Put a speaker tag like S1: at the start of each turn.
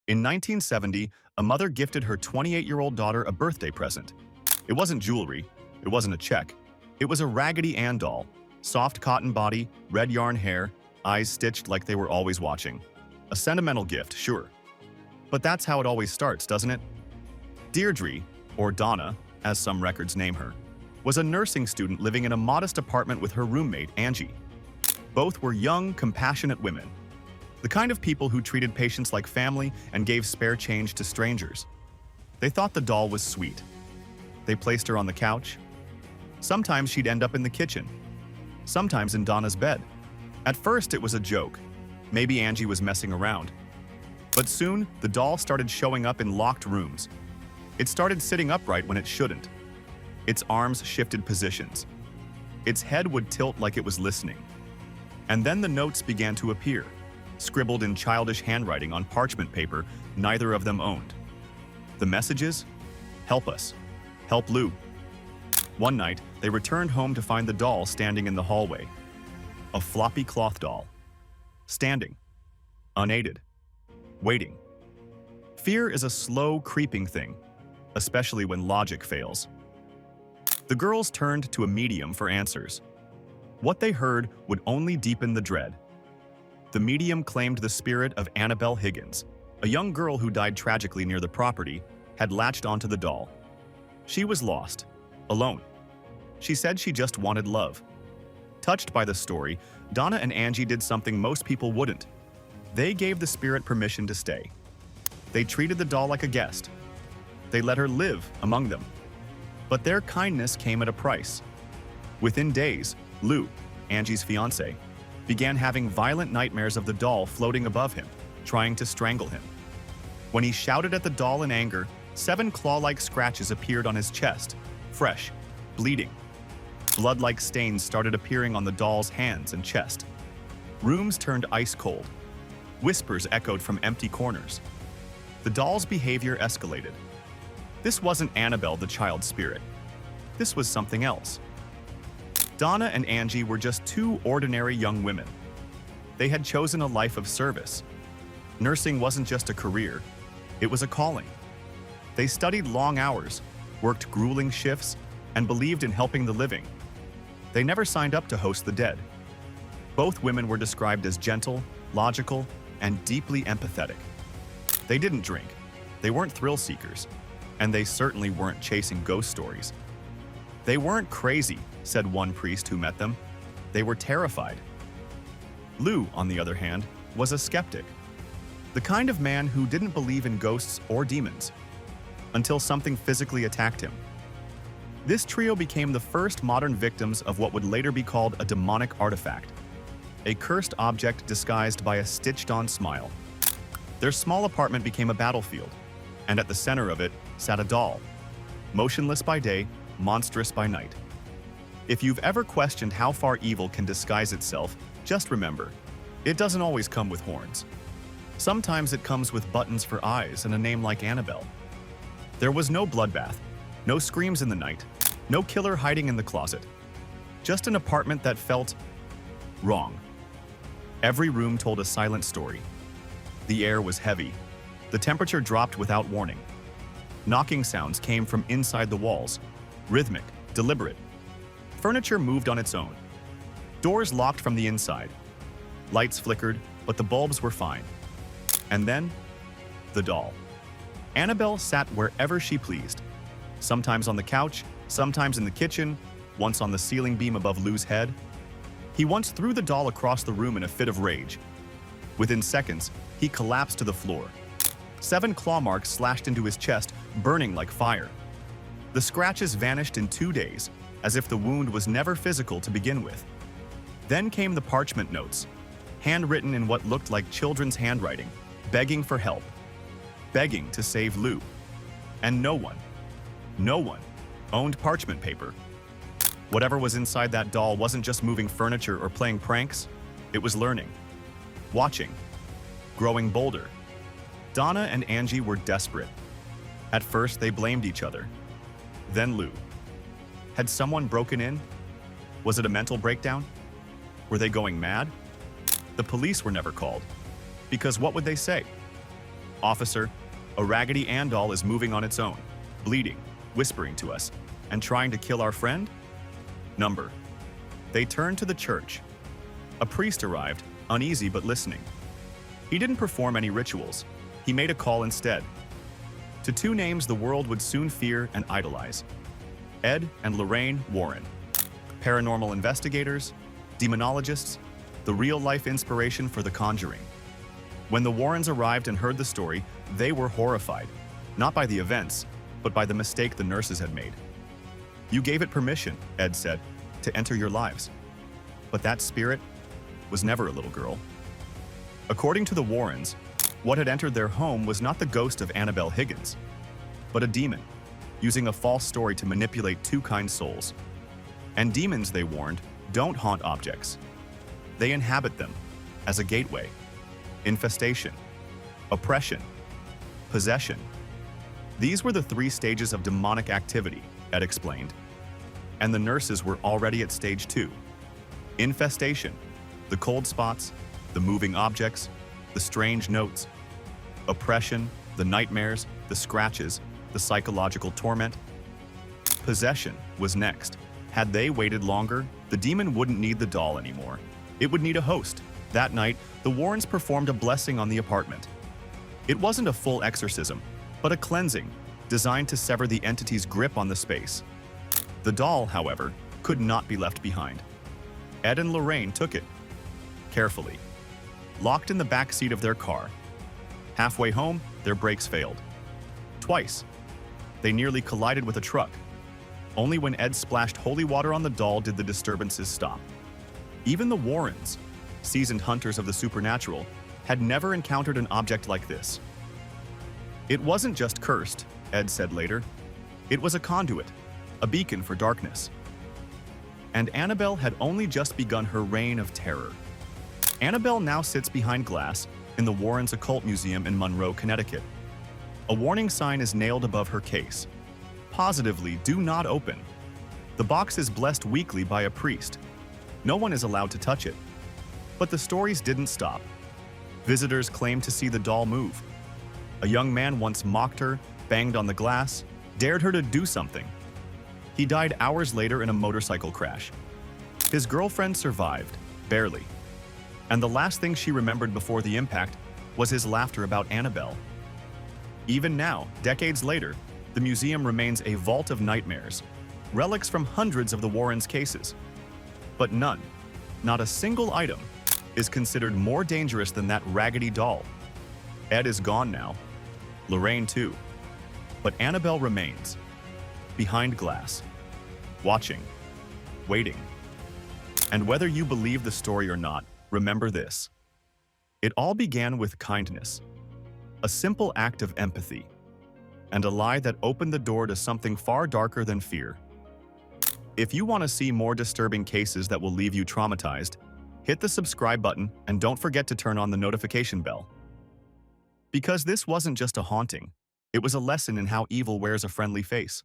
S1: In 1970, a mother gifted her 28-year-old daughter a birthday present. It wasn't jewelry, it wasn't a check. It was a Raggedy Ann doll, soft cotton body, red yarn hair, eyes stitched like they were always watching. A sentimental gift, sure. But that's how it always starts, doesn't it? Deirdre, or Donna, as some records name her, was a nursing student living in a modest apartment with her roommate, Angie. Both were young, compassionate women. The kind of people who treated patients like family and gave spare change to strangers. They thought the doll was sweet. They placed her on the couch. Sometimes she'd end up in the kitchen. Sometimes in Donna's bed. At first, it was a joke. Maybe Angie was messing around. But soon, the doll started showing up in locked rooms. It started sitting upright when it shouldn't. Its arms shifted positions. Its head would tilt like it was listening. And then the notes began to appear, scribbled in childish handwriting on parchment paper neither of them owned. The messages? Help us. Help Lou. One night, they returned home to find the doll standing in the hallway. A floppy cloth doll. Standing. Unaided. Waiting. Fear is a slow, creeping thing, especially when logic fails. The girls turned to a medium for answers. What they heard would only deepen the dread. The medium claimed the spirit of Annabelle Higgins, a young girl who died tragically near the property, had latched onto the doll. She was lost, alone. She said she just wanted love. Touched by the story, Donna and Angie did something most people wouldn't. They gave the spirit permission to stay. They treated the doll like a guest. They let her live among them. But their kindness came at a price. Within days, Lou, Angie's fiancé, began having violent nightmares of the doll floating above him, trying to strangle him. When he shouted at the doll in anger, 7 claw-like scratches appeared on his chest, fresh, bleeding. Blood-like stains started appearing on the doll's hands and chest. Rooms turned ice cold. Whispers echoed from empty corners. The doll's behavior escalated. This wasn't Annabelle, the child spirit. This was something else. Donna and Angie were just 2 ordinary young women. They had chosen a life of service. Nursing wasn't just a career, it was a calling. They studied long hours, worked grueling shifts, and believed in helping the living. They never signed up to host the dead. Both women were described as gentle, logical, and deeply empathetic. They didn't drink, they weren't thrill seekers, and they certainly weren't chasing ghost stories. They weren't crazy, said one priest who met them. They were terrified. Lou, on the other hand, was a skeptic. The kind of man who didn't believe in ghosts or demons until something physically attacked him. This trio became the first modern victims of what would later be called a demonic artifact, a cursed object disguised by a stitched-on smile. Their small apartment became a battlefield, and at the center of it sat a doll, motionless by day, monstrous by night. If you've ever questioned how far evil can disguise itself, just remember, it doesn't always come with horns. Sometimes it comes with buttons for eyes and a name like Annabelle. There was no bloodbath, no screams in the night, no killer hiding in the closet. Just an apartment that felt wrong. Every room told a silent story. The air was heavy. The temperature dropped without warning. Knocking sounds came from inside the walls, rhythmic, deliberate. Furniture moved on its own. Doors locked from the inside. Lights flickered, but the bulbs were fine. And then, the doll. Annabelle sat wherever she pleased. Sometimes on the couch, sometimes in the kitchen, once on the ceiling beam above Lou's head. He once threw the doll across the room in a fit of rage. Within seconds, he collapsed to the floor. 7 claw marks slashed into his chest, burning like fire. The scratches vanished in 2 days, as if the wound was never physical to begin with. Then came the parchment notes, handwritten in what looked like children's handwriting, begging for help, begging to save Lou. And no one owned parchment paper. Whatever was inside that doll wasn't just moving furniture or playing pranks, it was learning, watching, growing bolder. Donna and Angie were desperate. At first, they blamed each other. Then Lou. Had someone broken in? Was it a mental breakdown? Were they going mad? The police were never called. Because what would they say? "Officer, a Raggedy Ann doll is moving on its own, bleeding, whispering to us, and trying to kill our friend?" Number. They turned to the church. A priest arrived, uneasy but listening. He didn't perform any rituals. He made a call instead. To two names the world would soon fear and idolize: Ed and Lorraine Warren. Paranormal investigators, demonologists, the real-life inspiration for The Conjuring. When the Warrens arrived and heard the story, they were horrified, not by the events, but by the mistake the nurses had made. "You gave it permission," Ed said, "to enter your lives. But that spirit was never a little girl." According to the Warrens, what had entered their home was not the ghost of Annabelle Higgins, but a demon, using a false story to manipulate two kind souls. And demons, they warned, don't haunt objects. They inhabit them as a gateway. Infestation, oppression, possession. These were the three stages of demonic activity, Ed explained. And the nurses were already at stage 2. Infestation, the cold spots, the moving objects, the strange notes. Oppression, the nightmares, the scratches, the psychological torment. Possession was next. Had they waited longer, the demon wouldn't need the doll anymore. It would need a host. That night, the Warrens performed a blessing on the apartment. It wasn't a full exorcism, but a cleansing, designed to sever the entity's grip on the space. The doll, however, could not be left behind. Ed and Lorraine took it, carefully, locked in the back seat of their car. Halfway home, their brakes failed. Twice. They nearly collided with a truck. Only when Ed splashed holy water on the doll did the disturbances stop. Even the Warrens, seasoned hunters of the supernatural, had never encountered an object like this. "It wasn't just cursed," Ed said later. "It was a conduit, a beacon for darkness." And Annabelle had only just begun her reign of terror. Annabelle now sits behind glass in the Warrens Occult Museum in Monroe, Connecticut. A warning sign is nailed above her case. Positively, do not open. The box is blessed weekly by a priest. No one is allowed to touch it. But the stories didn't stop. Visitors claimed to see the doll move. A young man once mocked her, banged on the glass, dared her to do something. He died hours later in a motorcycle crash. His girlfriend survived, barely. And the last thing she remembered before the impact was his laughter about Annabelle. Even now, decades later, the museum remains a vault of nightmares, relics from hundreds of the Warrens' cases. But none, not a single item, is considered more dangerous than that raggedy doll. Ed is gone now, Lorraine too, but Annabelle remains, behind glass, watching, waiting. And whether you believe the story or not, remember this. It all began with kindness, a simple act of empathy, and a lie that opened the door to something far darker than fear. If you want to see more disturbing cases that will leave you traumatized, hit the subscribe button and don't forget to turn on the notification bell. Because this wasn't just a haunting, it was a lesson in how evil wears a friendly face.